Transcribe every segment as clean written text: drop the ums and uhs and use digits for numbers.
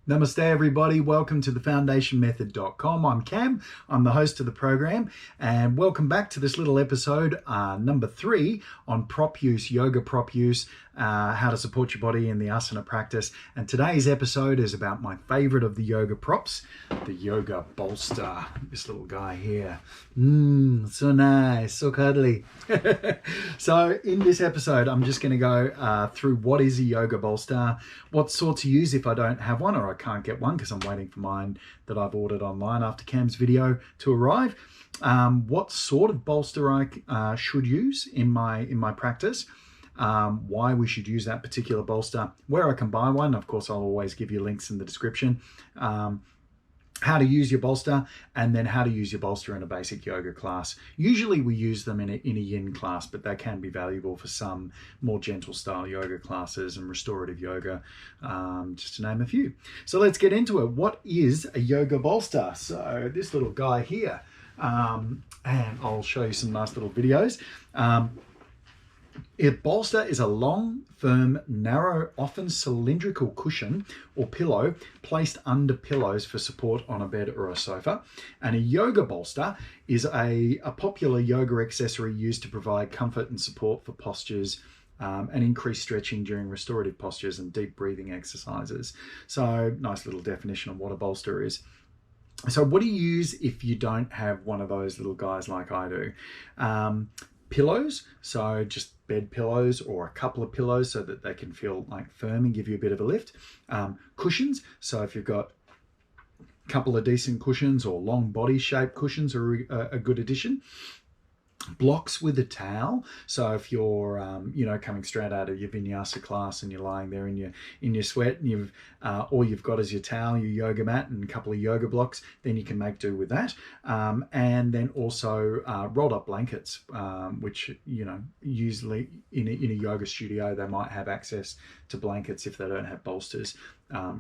Namaste everybody, welcome to the foundationmethod.com. I'm Cam, I'm the host of the program, and welcome back to this little episode, number 3 on prop use, yoga prop use, how to support your body in the asana practice. And today's episode is about my favorite of the yoga props, the Yoga Bolster. This little guy here. So nice, so cuddly. So in this episode, I'm just going to go through what is a Yoga Bolster, what sort to use if I don't have one or I can't get one because I'm waiting for mine that I've ordered online after Cam's video to arrive. What sort of bolster I should use in my practice. Why we should use that particular bolster, where I can buy one. Of course, I'll always give you links in the description. How to use your bolster, and then how to use your bolster in a basic yoga class. Usually we use them in a yin class, but they can be valuable for some more gentle style yoga classes and restorative yoga, just to name a few. So let's get into it. What is a yoga bolster? So this little guy here, and I'll show you some nice little videos. A bolster is a long, firm, narrow, often cylindrical cushion or pillow placed under pillows for support on a bed or a sofa. And a yoga bolster is a popular yoga accessory used to provide comfort and support for postures and increase stretching during restorative postures and deep breathing exercises. So nice little definition of what a bolster is. So what do you use if you don't have one of those little guys like I do? Pillows, so just bed pillows or a couple of pillows so that they can feel like firm and give you a bit of a lift. Cushions, so if you've got a couple of decent cushions or long body shaped cushions are a good addition. Blocks with a towel, so if you're coming straight out of your vinyasa class and you're lying there in your sweat and all you've got is your towel, your yoga mat and a couple of yoga blocks, then you can make do with that. And then also rolled up blankets, which usually in a yoga studio they might have access to blankets if they don't have bolsters,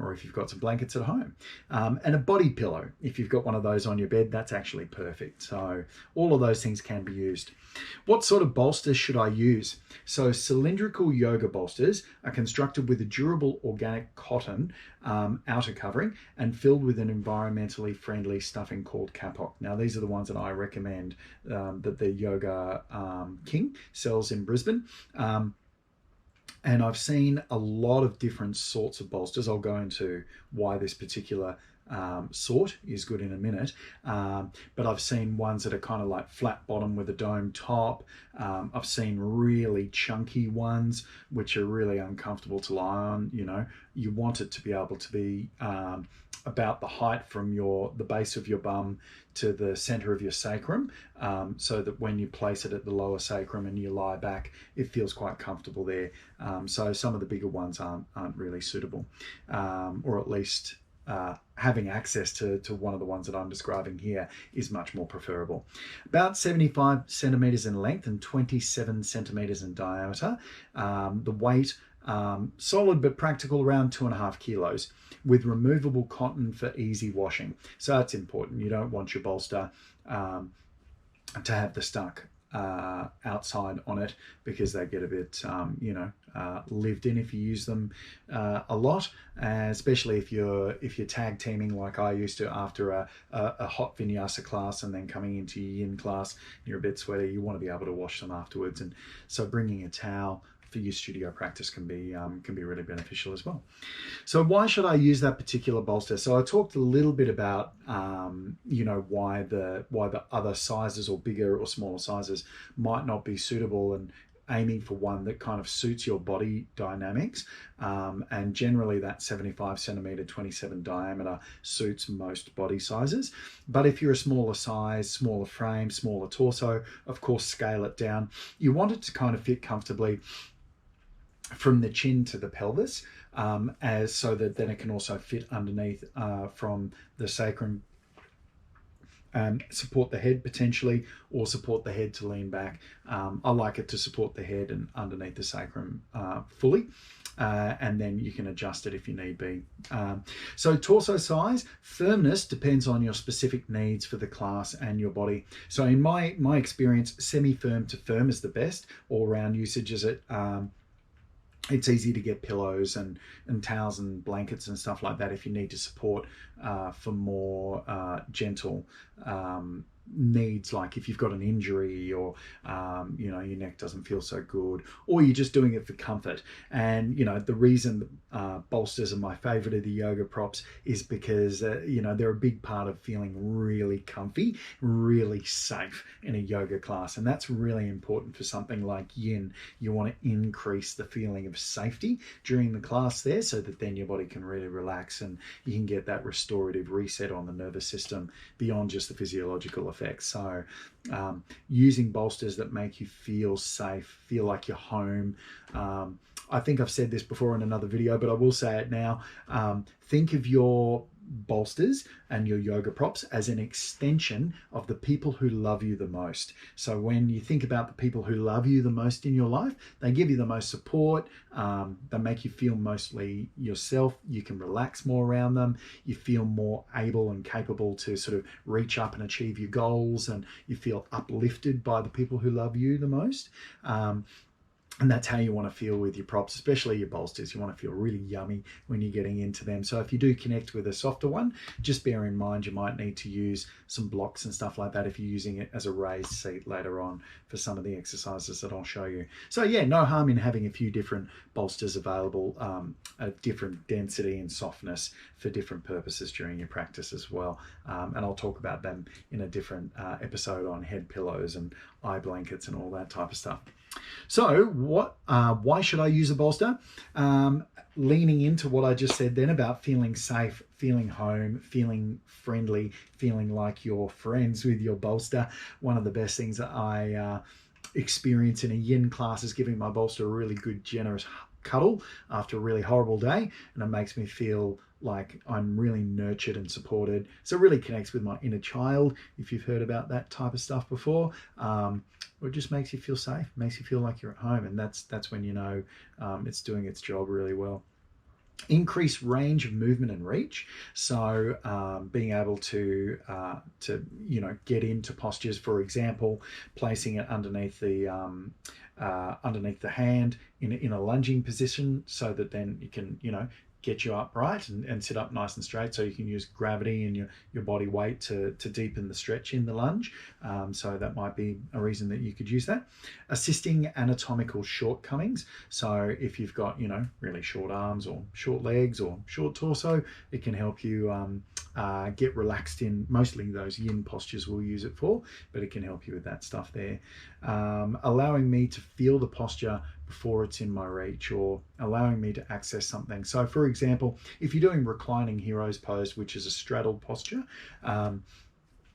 or if you've got some blankets at home. And a body pillow, if you've got one of those on your bed, that's actually perfect. So all of those things can be used. What sort of bolsters should I use? So cylindrical yoga bolsters are constructed with a durable organic cotton outer covering and filled with an environmentally friendly stuffing called kapok. Now these are the ones that I recommend that the Yoga King sells in Brisbane. And I've seen a lot of different sorts of bolsters. I'll go into why this particular sort is good in a minute. But I've seen ones that are kind of like flat bottom with a dome top. I've seen really chunky ones, which are really uncomfortable to lie on. You want it to be able to be about the height from the base of your bum to the center of your sacrum, so that when you place it at the lower sacrum and you lie back, it feels quite comfortable there. So some of the bigger ones aren't really suitable, or at least having access to one of the ones that I'm describing here is much more preferable. About 75 centimeters in length and 27 centimeters in diameter. The weight, solid but practical, around 2.5 kilos, with removable cotton for easy washing. So that's important. You don't want your bolster to have the stuck outside on it, because they get a bit lived in if you use them a lot, especially if you're tag teaming like I used to after a hot vinyasa class and then coming into your yin class, you're a bit sweaty. You want to be able to wash them afterwards, and so bringing a towel for your studio practice can be really beneficial as well. So why should I use that particular bolster? So I talked a little bit about why the other sizes or bigger or smaller sizes might not be suitable, and aiming for one that kind of suits your body dynamics. And generally that 75 centimeter, 27 diameter suits most body sizes. But if you're a smaller size, smaller frame, smaller torso, of course, scale it down. You want it to kind of fit comfortably from the chin to the pelvis, so that then it can also fit underneath from the sacrum, support the head potentially, or support the head to lean back. I like it to support the head and underneath the sacrum fully. And then you can adjust it if you need be. So torso size, firmness depends on your specific needs for the class and your body. So in my experience, semi-firm to firm is the best. All-round usage is it's easy to get pillows and towels and blankets and stuff like that if you need to support for more gentle needs, like if you've got an injury, or you know, your neck doesn't feel so good, or you're just doing it for comfort. And you know, the reason bolsters are my favorite of the yoga props is because you know, they're a big part of feeling really comfy, really safe in a yoga class. And that's really important for something like yin. You want to increase the feeling of safety during the class there, so that then your body can really relax and you can get that restorative reset on the nervous system beyond just the physiological effects. So using bolsters that make you feel safe, feel like you're home. I think I've said this before in another video, but I will say it now. Think of your bolsters and your yoga props as an extension of the people who love you the most. So when you think about the people who love you the most in your life, they give you the most support, they make you feel mostly yourself, you can relax more around them, you feel more able and capable to sort of reach up and achieve your goals, and you feel uplifted by the people who love you the most. And that's how you want to feel with your props, especially your bolsters. You want to feel really yummy when you're getting into them. So if you do connect with a softer one, just bear in mind you might need to use some blocks and stuff like that if you're using it as a raised seat later on for some of the exercises that I'll show you. So yeah, no harm in having a few different bolsters available, at different density and softness for different purposes during your practice as well. And I'll talk about them in a different episode on head pillows and eye blankets and all that type of stuff. So why should I use a bolster? Leaning into what I just said then about feeling safe, feeling home, feeling friendly, feeling like you're friends with your bolster. One of the best things that I experience in a yin class is giving my bolster a really good, generous cuddle after a really horrible day, and it makes me feel like I'm really nurtured and supported. So it really connects with my inner child, if you've heard about that type of stuff before. Or it just makes you feel safe, makes you feel like you're at home, and that's when you know it's doing its job really well. Increase range of movement and reach. So being able to you know, get into postures, for example, placing it underneath the hand in a lunging position, so that then you can, you know, get you upright and sit up nice and straight, so you can use gravity and your body weight to deepen the stretch in the lunge. So that might be a reason that you could use that. Assisting anatomical shortcomings. So if you've got, you know, really short arms or short legs or short torso, it can help you get relaxed in mostly those yin postures we'll use it for, but it can help you with that stuff there. Allowing me to feel the posture before it's in my reach, or allowing me to access something. So for example, if you're doing reclining hero's pose, which is a straddled posture,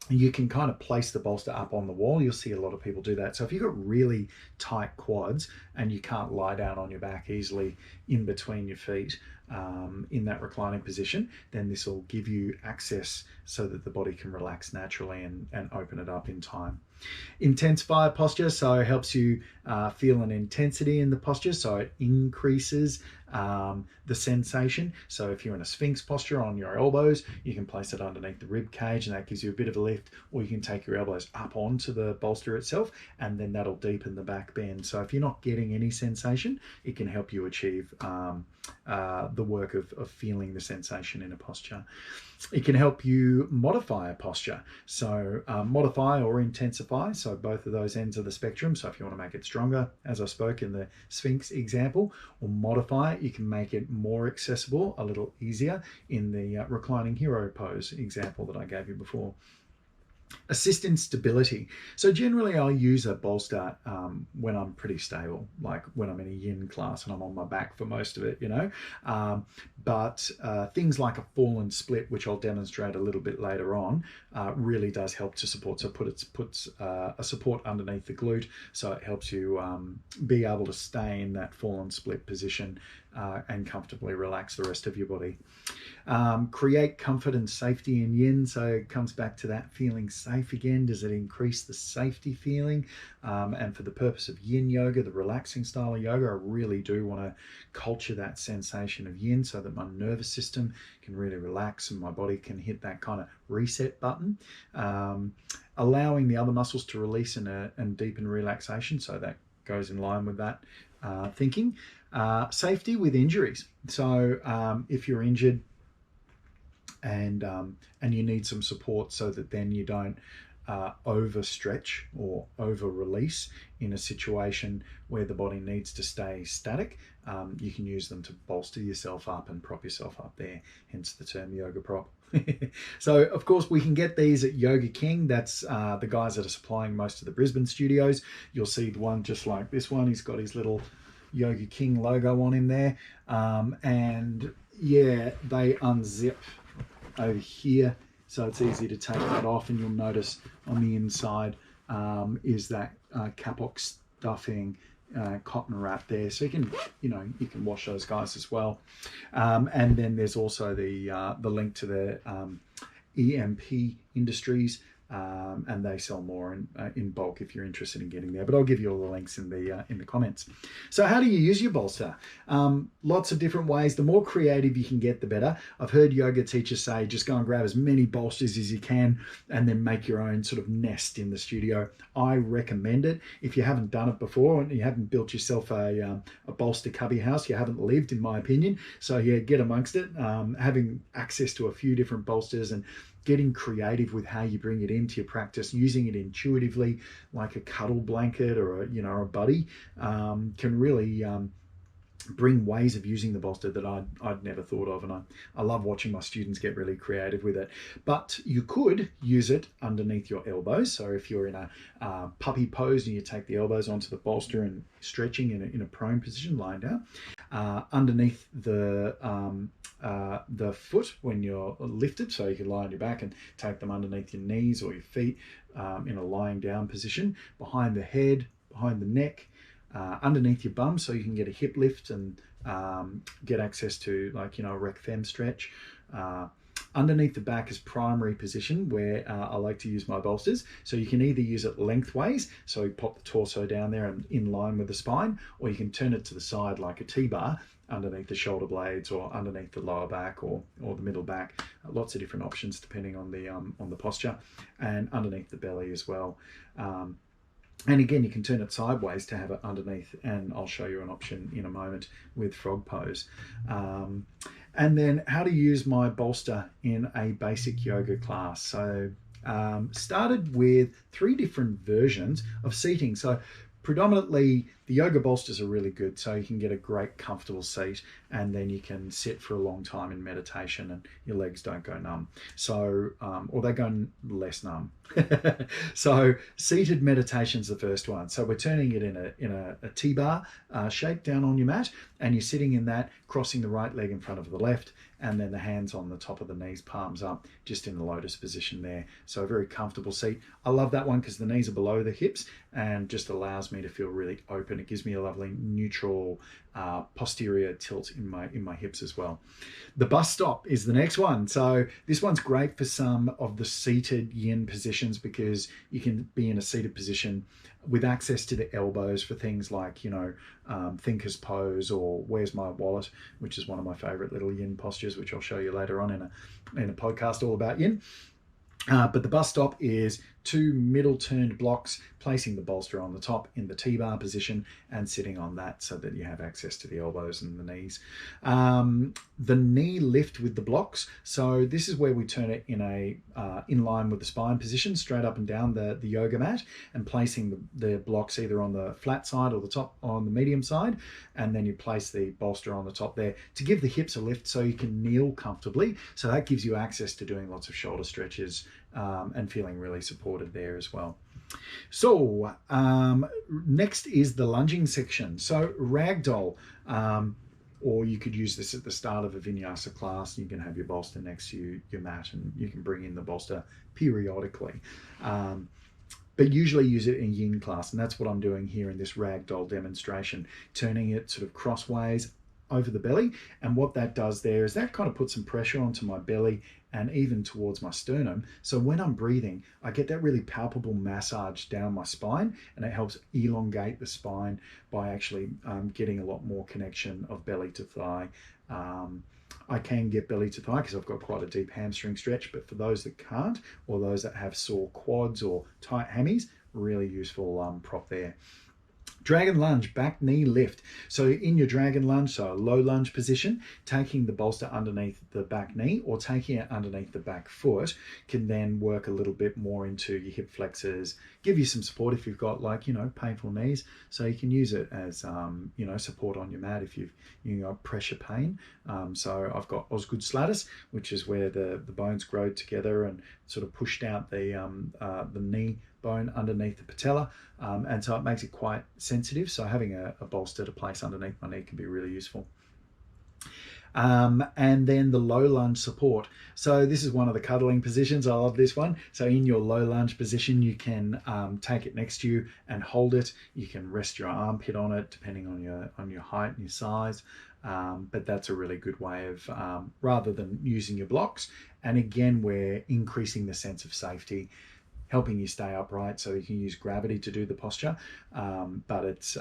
you can kind of place the bolster up on the wall. You'll see a lot of people do that. So if you've got really tight quads and you can't lie down on your back easily in between your feet in that reclining position, then this will give you access so that the body can relax naturally and open it up in time. Intensify posture, so it helps you feel an intensity in the posture, so it increases the sensation. So if you're in a Sphinx posture on your elbows, you can place it underneath the rib cage, and that gives you a bit of a lift, or you can take your elbows up onto the bolster itself, and then that'll deepen the back bend. So if you're not getting any sensation, it can help you achieve the work of feeling the sensation in a posture. It can help you modify a posture. So modify or intensify, so both of those ends of the spectrum. So if you want to make it stronger, as I spoke in the Sphinx example, or modify it, you can make it more accessible, a little easier in the reclining hero pose example that I gave you before. Assist in stability. So generally I'll use a bolster when I'm pretty stable, like when I'm in a yin class and I'm on my back for most of it, you know. But things like a fall and split, which I'll demonstrate a little bit later on, really does help to support. So it puts a support underneath the glute, so it helps you be able to stay in that fall and split position and comfortably relax the rest of your body. Create comfort and safety in yin, so it comes back to that feeling safe again. Does it increase the safety feeling? And for the purpose of yin yoga, the relaxing style of yoga, I really do want to culture that sensation of yin so that my nervous system can really relax and my body can hit that kind of reset button. Allowing the other muscles to release and deepen relaxation, so that goes in line with that thinking. Safety with injuries. So if you're injured and you need some support so that then you don't overstretch or over release in a situation where the body needs to stay static, you can use them to bolster yourself up and prop yourself up there, hence the term yoga prop. So of course we can get these at Yoga King. That's the guys that are supplying most of the Brisbane studios. You'll see the one just like this one. He's got his little Yoga King logo on him there, and yeah, they unzip over here, so it's easy to take that off, and you'll notice on the inside is that Kapok stuffing cotton wrap there, so you can wash those guys as well. And then there's also the link to the EMP Industries, and they sell more in bulk if you're interested in getting there. But I'll give you all the links in the comments. So how do you use your bolster? Lots of different ways. The more creative you can get, the better. I've heard yoga teachers say just go and grab as many bolsters as you can and then make your own sort of nest in the studio. I recommend it. If you haven't done it before and you haven't built yourself a bolster cubby house, you haven't lived, in my opinion. So yeah, get amongst it. Having access to a few different bolsters and getting creative with how you bring it into your practice, using it intuitively like a cuddle blanket or a buddy, can really bring ways of using the bolster that I'd never thought of. And I love watching my students get really creative with it. But you could use it underneath your elbows. So if you're in a puppy pose and you take the elbows onto the bolster and stretching in a prone position, lying down, underneath the foot when you're lifted, so you can lie on your back and take them underneath your knees or your feet in a lying down position, behind the head, behind the neck, underneath your bum, so you can get a hip lift and get access to a rec fem stretch. Underneath the back is primary position, where I like to use my bolsters. So you can either use it lengthways, so you pop the torso down there and in line with the spine, or you can turn it to the side like a T-bar underneath the shoulder blades or underneath the lower back or the middle back. Lots of different options depending on the posture, and underneath the belly as well. And again, you can turn it sideways to have it underneath, and I'll show you an option in a moment with frog pose. And then how to use my bolster in a basic yoga class. So started with 3 different versions of seating. So predominantly the yoga bolsters are really good, so you can get a great comfortable seat, and then you can sit for a long time in meditation and your legs don't go numb, so or they go less numb. So seated meditation's the first one. So we're turning it in a T-bar shape down on your mat, and you're sitting in that, crossing the right leg in front of the left, and then the hands on the top of the knees, palms up, just in the lotus position there. So a very comfortable seat. I love that one because the knees are below the hips and just allows me to feel really open. It gives me a lovely neutral posterior tilt in my hips as well. The bus stop is the next one. So this one's great for some of the seated yin positions, because you can be in a seated position with access to the elbows for things like, thinker's pose or where's my wallet, which is one of my favorite little yin postures, which I'll show you later on in a podcast all about yin. But the bus stop is 2 middle turned blocks, placing the bolster on the top in the T-bar position and sitting on that so that you have access to the elbows and the knees. The knee lift with the blocks. So this is where we turn it in line with the spine position, straight up and down the yoga mat, and placing the blocks either on the flat side or the top on the medium side. And then you place the bolster on the top there to give the hips a lift so you can kneel comfortably. So that gives you access to doing lots of shoulder stretches and feeling really supported there as well. So next is the lunging section. So ragdoll, or you could use this at the start of a vinyasa class. You can have your bolster next to your mat, and you can bring in the bolster periodically. But usually use it in yin class, and that's what I'm doing here in this ragdoll demonstration, turning it sort of crossways over the belly. And what that does there is that kind of puts some pressure onto my belly and even towards my sternum. So when I'm breathing, I get that really palpable massage down my spine, and it helps elongate the spine by actually getting a lot more connection of belly to thigh. I can get belly to thigh because I've got quite a deep hamstring stretch, but for those that can't, or those that have sore quads or tight hammies, really useful prop there. Dragon lunge, back knee lift. So in your dragon lunge, so a low lunge position, taking the bolster underneath the back knee or taking it underneath the back foot can then work a little bit more into your hip flexors, give you some support if you've got, like, painful knees. So you can use it as, support on your mat if you've got pressure pain. So I've got Osgood Slatus, which is where the bones grow together and sort of pushed out the knee bone underneath the patella, and so it makes it quite sensitive. So having a bolster to place underneath my knee can be really useful. And then the low lunge support. So this is one of the cuddling positions. I love this one. So in your low lunge position, you can take it next to you and hold it. You can rest your armpit on it, depending on your height and your size. But that's a really good way of, rather than using your blocks. And again, we're increasing the sense of safety, helping you stay upright so you can use gravity to do the posture. But it's,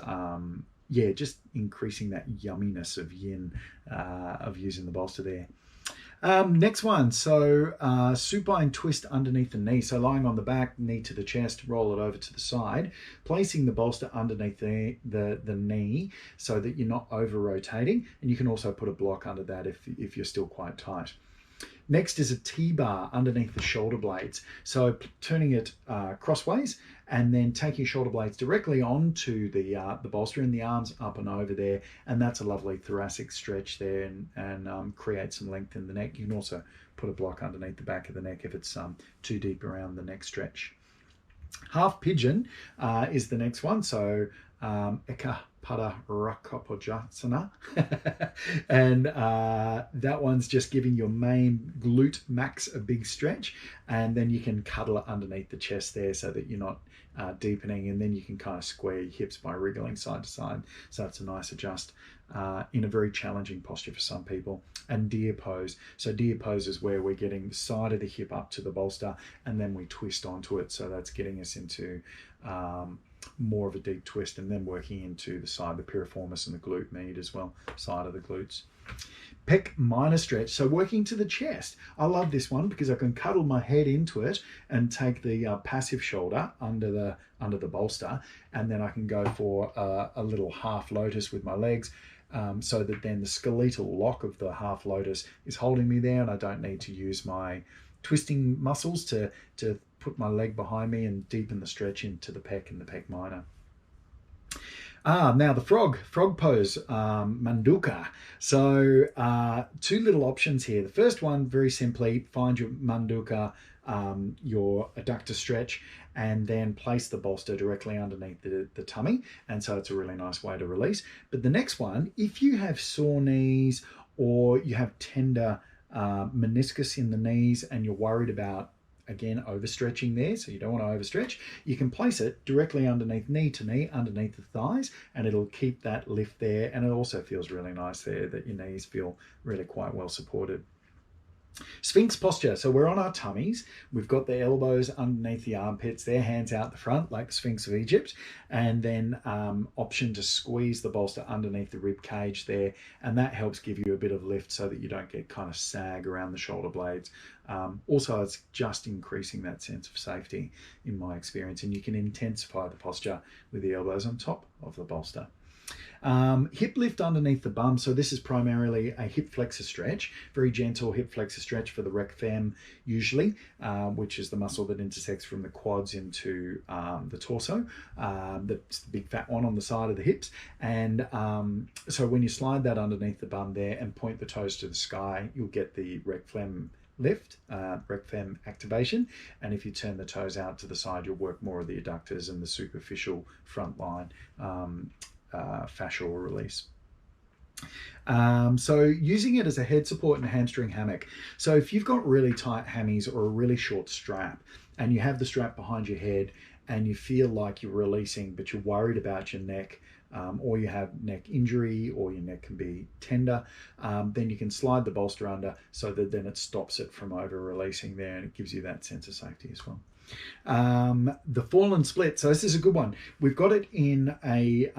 just increasing that yumminess of yin, of using the bolster there. Next one, so supine twist underneath the knee. So lying on the back, knee to the chest, roll it over to the side, placing the bolster underneath the knee so that you're not over rotating. And you can also put a block under that if you're still quite tight. Next is a T-bar underneath the shoulder blades. So turning it crossways and then taking shoulder blades directly onto the bolster and the arms up and over there. And that's a lovely thoracic stretch there and create some length in the neck. You can also put a block underneath the back of the neck if it's too deep around the neck stretch. Half pigeon is the next one. So Eka Pada Rakapojasana. And that one's just giving your main glute max a big stretch, and then you can cuddle it underneath the chest there so that you're not deepening, and then you can kind of square your hips by wriggling side to side. So it's a nice adjust in a very challenging posture for some people. And deer pose. So deer pose is where we're getting the side of the hip up to the bolster and then we twist onto it. So that's getting us into more of a deep twist, and then working into the side, the piriformis and the glute med as well, side of the glutes. Pec minor stretch, so working to the chest. I love this one because I can cuddle my head into it and take the passive shoulder under the bolster, and then I can go for a little half lotus with my legs, so that then the skeletal lock of the half lotus is holding me there, and I don't need to use my twisting muscles to put my leg behind me and deepen the stretch into the pec and the pec minor. Now the frog pose, Manduka. So two little options here. The first one, very simply, find your Manduka, your adductor stretch, and then place the bolster directly underneath the tummy. And so it's a really nice way to release. But the next one, if you have sore knees or you have tender meniscus in the knees and you're worried about, again, overstretching there, so you don't want to overstretch, you can place it directly underneath knee to knee, underneath the thighs, and it'll keep that lift there. And it also feels really nice there that your knees feel really quite well supported. Sphinx posture. So we're on our tummies. We've got the elbows underneath the armpits, their hands out the front like the Sphinx of Egypt, and then option to squeeze the bolster underneath the rib cage there, and that helps give you a bit of lift so that you don't get kind of sag around the shoulder blades. Also, it's just increasing that sense of safety in my experience, and you can intensify the posture with the elbows on top of the bolster. Hip lift underneath the bum. So this is primarily a hip flexor stretch, very gentle hip flexor stretch for the rec fem usually, which is the muscle that intersects from the quads into the torso. That's the big fat one on the side of the hips. And so when you slide that underneath the bum there and point the toes to the sky, you'll get the rec fem lift, rec fem activation. And if you turn the toes out to the side, you'll work more of the adductors and the superficial front line fascial release. So using it as a head support and a hamstring hammock. So if you've got really tight hammies or a really short strap and you have the strap behind your head and you feel like you're releasing but you're worried about your neck, or you have neck injury or your neck can be tender, then you can slide the bolster under so that then it stops it from over releasing there, and it gives you that sense of safety as well. The fallen split. So this is a good one. We've got it in a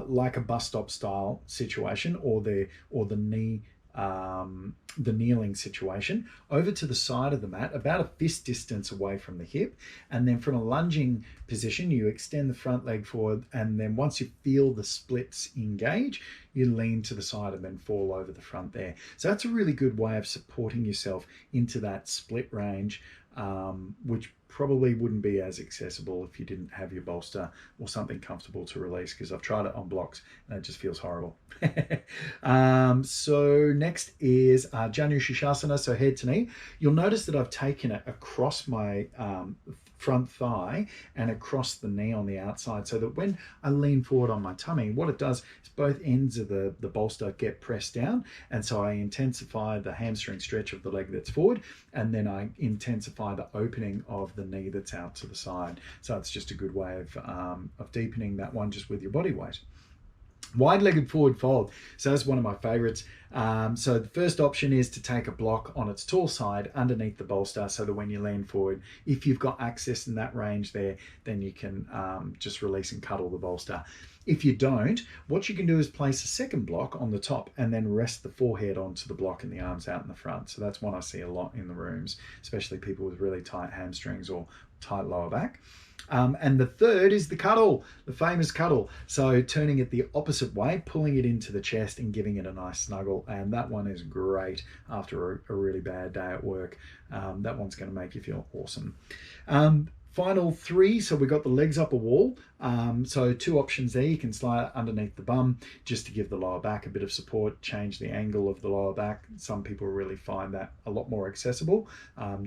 like a bus stop style situation, or the knee the kneeling situation over to the side of the mat, about a fist distance away from the hip. And then from a lunging position, you extend the front leg forward. And then once you feel the splits engage, you lean to the side and then fall over the front there. So that's a really good way of supporting yourself into that split range, which probably wouldn't be as accessible if you didn't have your bolster or something comfortable to release, because I've tried it on blocks and it just feels horrible. So next is Janu Shishasana, so head to knee. You'll notice that I've taken it across my front thigh and across the knee on the outside, so that when I lean forward on my tummy, what it does is both ends of the bolster get pressed down, and so I intensify the hamstring stretch of the leg that's forward, and then I intensify the opening of the knee that's out to the side. So it's just a good way of deepening that one just with your body weight. Wide-legged forward fold. So that's one of my favorites. So the first option is to take a block on its tall side underneath the bolster, so that when you lean forward, if you've got access in that range there, then you can just release and cuddle the bolster. If you don't, what you can do is place a second block on the top and then rest the forehead onto the block and the arms out in the front. So that's one I see a lot in the rooms, especially people with really tight hamstrings or tight lower back. And the third is the cuddle, the famous cuddle. So turning it the opposite way, pulling it into the chest and giving it a nice snuggle. And that one is great after a really bad day at work. That one's going to make you feel awesome. Final three, so we've got the legs up a wall. So two options there. You can slide underneath the bum just to give the lower back a bit of support, change the angle of the lower back. Some people really find that a lot more accessible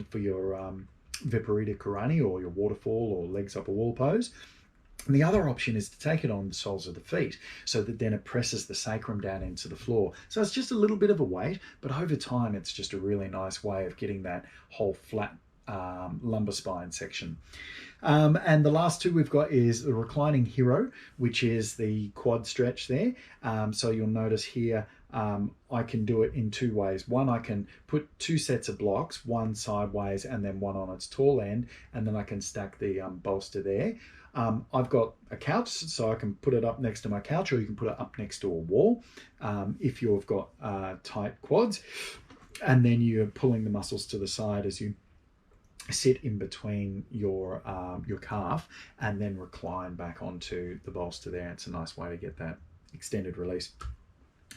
for your Viparita Karani or your waterfall or legs up a wall pose. And the other option is to take it on the soles of the feet, so that then it presses the sacrum down into the floor. So it's just a little bit of a weight, but over time it's just a really nice way of getting that whole flat lumbar spine section. And the last two we've got is the reclining hero, which is the quad stretch there. So you'll notice here I can do it in two ways. One, I can put two sets of blocks, one sideways and then one on its tall end, and then I can stack the bolster there. I've got a couch, so I can put it up next to my couch, or you can put it up next to a wall if you've got tight quads. And then you're pulling the muscles to the side as you sit in between your calf, and then recline back onto the bolster there. It's a nice way to get that extended release.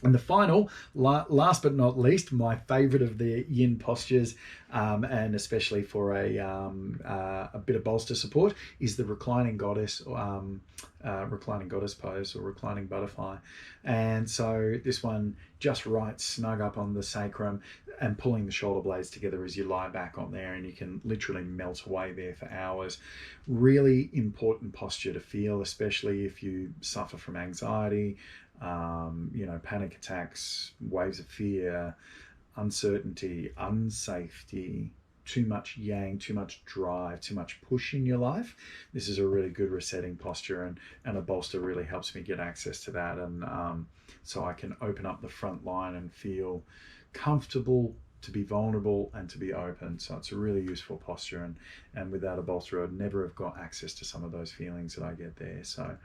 And the final, last but not least, my favorite of the yin postures, and especially for a bit of bolster support, is the reclining goddess pose, or reclining butterfly. And so this one just right snug up on the sacrum and pulling the shoulder blades together as you lie back on there, and you can literally melt away there for hours. Really important posture to feel, especially if you suffer from anxiety, panic attacks, waves of fear, uncertainty, unsafety, too much yang, too much drive, too much push in your life. This is a really good resetting posture, and a bolster really helps me get access to that, and so I can open up the front line and feel comfortable to be vulnerable and to be open. So it's a really useful posture, and without a bolster I'd never have got access to some of those feelings that I get there. So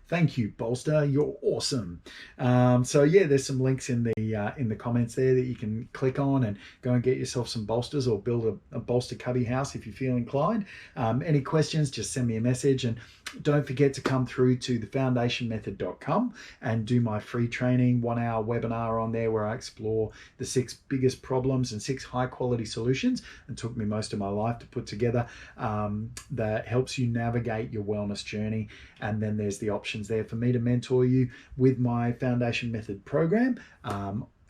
thank you, bolster, you're awesome. So yeah, there's some links in the comments there that you can click on and go and get yourself some bolsters, or build a bolster cubby house if you feel inclined. Any questions, just send me a message, and don't forget to come through to thefoundationmethod.com and do my free training 1-hour webinar on there, where I explore the 6 biggest problems and 6 high quality solutions, and took me most of my life to put together, that helps you navigate your wellness journey. And then there's the options there for me to mentor you with my Foundation Method program.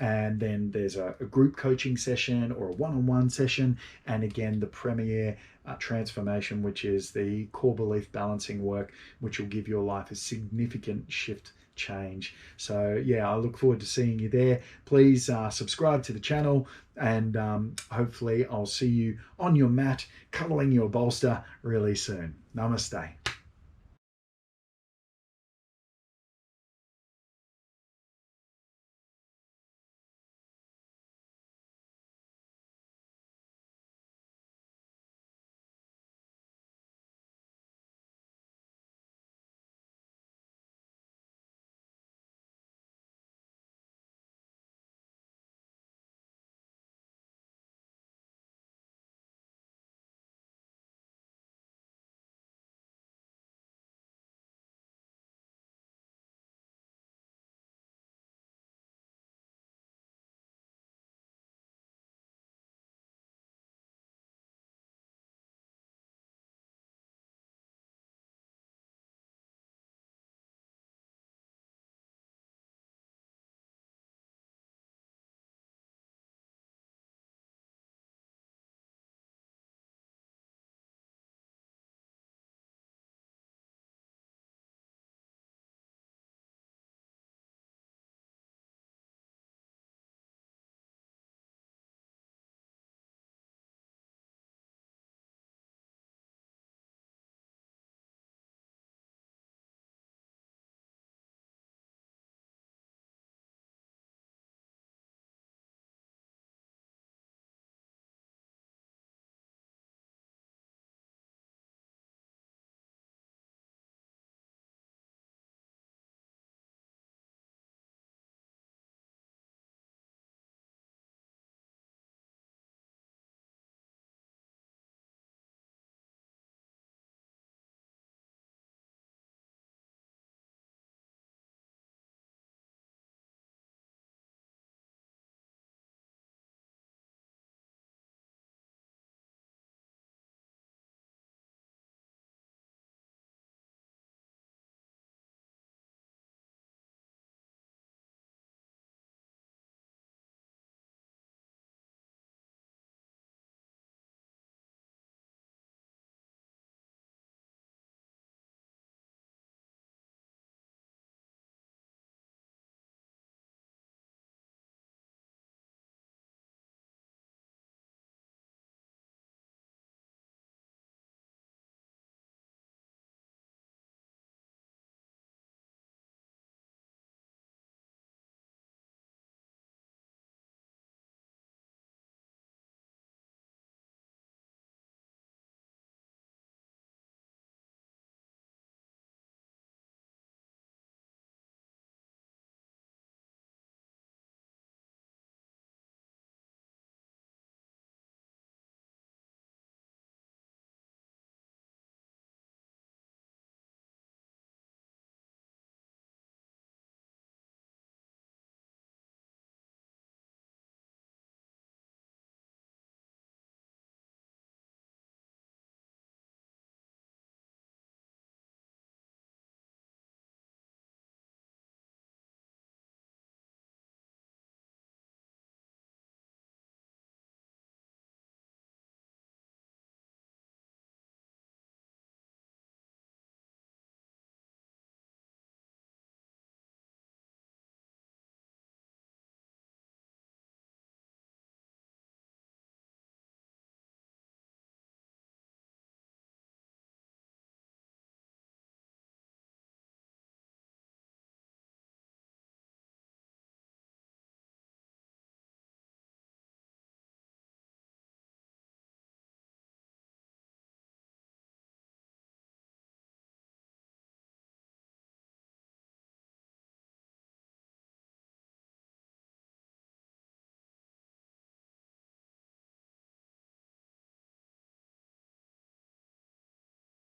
And then there's a group coaching session or a one-on-one session. And again, the premier transformation, which is the core belief balancing work, which will give your life a significant shift change. So yeah, I look forward to seeing you there. Please subscribe to the channel, and hopefully I'll see you on your mat cuddling your bolster really soon. Namaste.